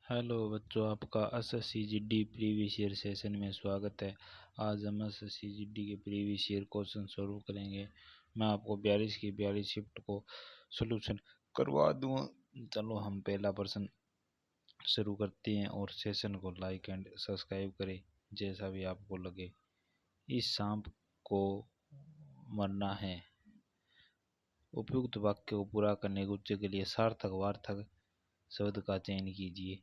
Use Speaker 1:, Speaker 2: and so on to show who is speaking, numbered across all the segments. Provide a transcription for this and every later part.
Speaker 1: Hello बच्चों, आपका एसएससीजीडी previous year session में स्वागत है। आज हम एसएससीजीडी के प्रीवियस ईयर क्वेश्चन सॉल्व करेंगे। मैं आपको 42 की 42 शिफ्ट को सॉल्यूशन करवा दूंगा। चलो हम पहला प्रश्न शुरू करते हैं और सेशन को लाइक एंड सब्सक्राइब करें जैसा भी आपको लगे। इस सांप को मरना है। उपयुक्त वाक्य को पूरा करने के लिए सार्थक वार्थक शब्द का चयन कीजिए।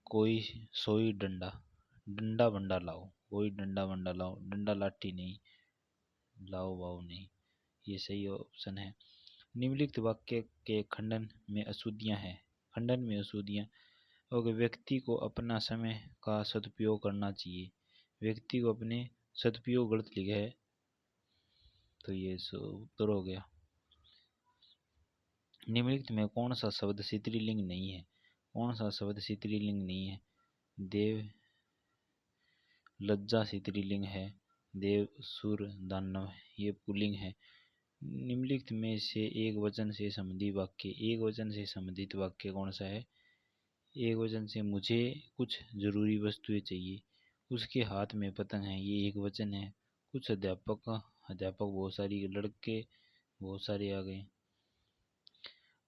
Speaker 1: कोई सोई डंडा, डंडा बंडा लाओ। कोई डंडा बंडा लाओ, डंडा लाठी नहीं, लाओ वाओ नहीं, ये सही ऑप्शन है। निम्नलिखित वाक्य के खंडन में अशुद्धियां हैं। खंडन में अशुद्धियां और व्यक्ति को अपना समय का सदुपयोग करना चाहिए। व्यक्ति को अपने सदुपयोग गलत लिखा है तो ये उत्तर हो गया। निम्नलिखित में कौन सा शब्द स्त्रीलिंग नहीं है? कौन सा शब्द स्त्रीलिंग नहीं है? देव लज्जा स्त्रीलिंग है। देव सुर दानव ये पुल्लिंग है। निम्नलिखित में से एक वचन से संबंधित वाक्य, एक वचन से संबंधित वाक्य कौन सा है? एक वचन से मुझे कुछ जरूरी वस्तुएं चाहिए, उसके हाथ में पतंग है, ये एक वचन है। कुछ अध्यापक बहुत सारी लड़के बहुत सारे आ गए।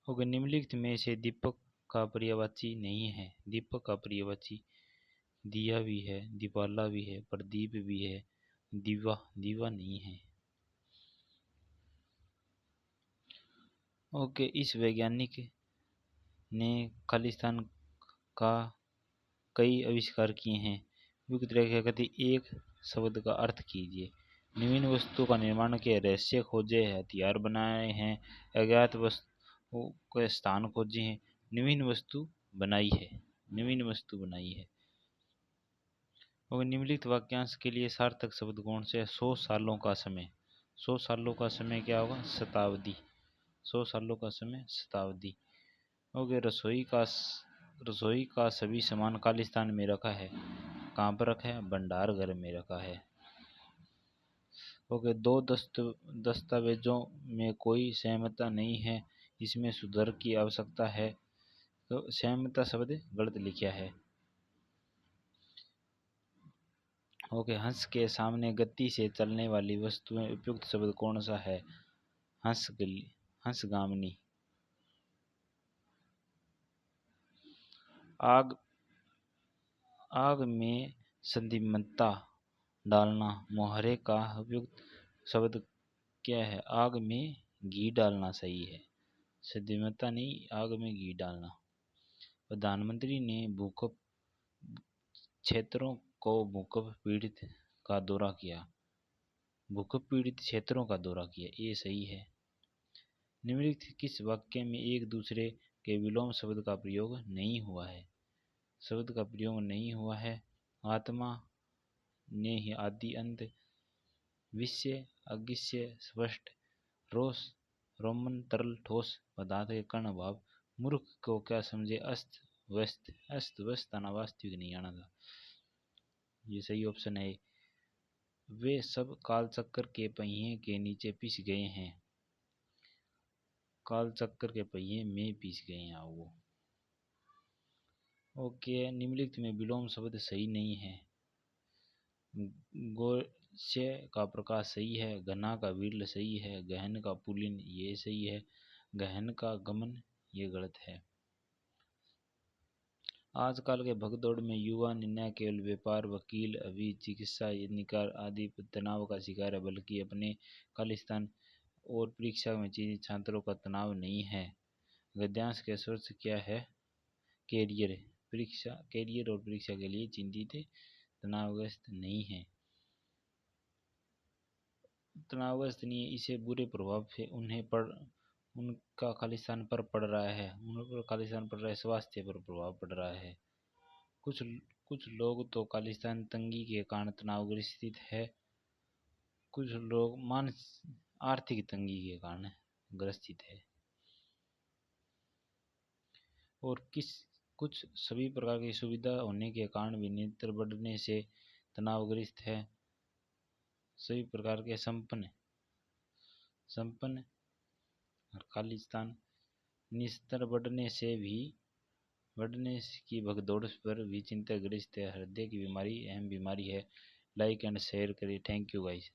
Speaker 1: और निम्नलिखित में से दीपक का पर्यायवाची नहीं है। दीपक का पर्यायवाची दिया भी है, दीपाला भी है, प्रदीप भी है, दीवा दीवा नहीं है। ओके, इस वैज्ञानिक ने खालिस्तान का कई आविष्कार किए हैं। युक्त रेखा गति एक शब्द का अर्थ कीजिए। नवीन वस्तु का निर्माण किया, रहस्य खोजे, हथियार बनाए हैं, अज्ञात वस्तु के स्थान खोजे हैं, नवीन वस्तु बनाई है, नवीन वस्तु बनाई है। और निम्नलिखित वाक्यांश के लिए सार्थक शब्द कौन से है? 100 सालों का समय। 100 सालों का समय क्या होगा? शताब्दी। 100 सालों का समय शताब्दी। ओके, रसोई का सभी सामान खालिस्तान में रखा है। कहाँ पर रखा है? भंडार घर में रखा है। ओके, दो दस्तावेजों में कोई सहमता नहीं है, इसमें सुधार की आवश्यकता है। तो सहमता शब्द गलत लिखा है। ओके, हंस के सामने गति से चलने वाली वस्तुएं, उपयुक्त शब्द कौन सा है? हंसगामिनी। आग में संदिग्धता डालना, मोहरे का उपयुक्त शब्द क्या है? आग में घी डालना सही है, संदिग्धता नहीं, आग में घी डालना। प्रधानमंत्री ने भूकंप क्षेत्रों को भूकंप पीड़ित का दौरा किया। भूकंप पीड़ित क्षेत्रों का दौरा किया, ये सही है। निम्नलिखित किस वाक्य में एक दूसरे के विलोम शब्द का प्रयोग नहीं हुआ है? शब्द का प्रयोग नहीं हुआ है। आत्मा ने ही आदि अंत, विषय अज्ञेय स्पष्ट, रोष रोमन तरल ठोस पदार्थ के कर्ण भाव, मूर्ख को क्या समझे अस्त व्यस्त आना, वास्तविक नहीं आना था, ये सही ऑप्शन है। वे सब कालचक्र के पहिए के नीचे पिस गए हैं। कालचक्र के पहिए में पिस गए हैं वो। ओके, निम्नलिखित में विलोम शब्द सही नहीं है। गोस्य का प्रकाश सही है, घना का विरल सही है, गहन का पुलिन ये सही है, गहन का गमन ये गलत है। आजकल के भगदौड़ में युवा न केवल व्यापार, वकील, अभी चिकित्सा, निकार आदि तनाव का शिकार है, बल्कि अपने खालिस्तान और परीक्षा में चिन्हित छात्रों का तनाव नहीं है। गद्यांश का सोर्स क्या है? कैरियर। कैरियर और परीक्षा के लिए चिंतित, तनावग्रस्त नहीं है। तनावग्रस्त नहीं है, इसे बुरे प्रभाव से उनका खालिस्तान पर पड़ रहा है, उन पर खालिस्तान पड़ रहा है, स्वास्थ्य पर प्रभाव पड़ रहा है। कुछ कुछ लोग तो खालिस्तान तंगी के कारण तनावग्रस्त है, कुछ लोग आर्थिक तंगी के कारण ग्रसित है, और कुछ सभी प्रकार की सुविधा होने के कारण भी नेत्र बढ़ने से तनावग्रस्त है। सभी प्रकार के संपन्न और खालिस्तान निस्तर बढ़ने से भी बढ़ने की भगदौड़ पर भी चिंता ग्रस्त है। हृदय की बीमारी अहम बीमारी है। लाइक एंड शेयर करिए। Thank you guys.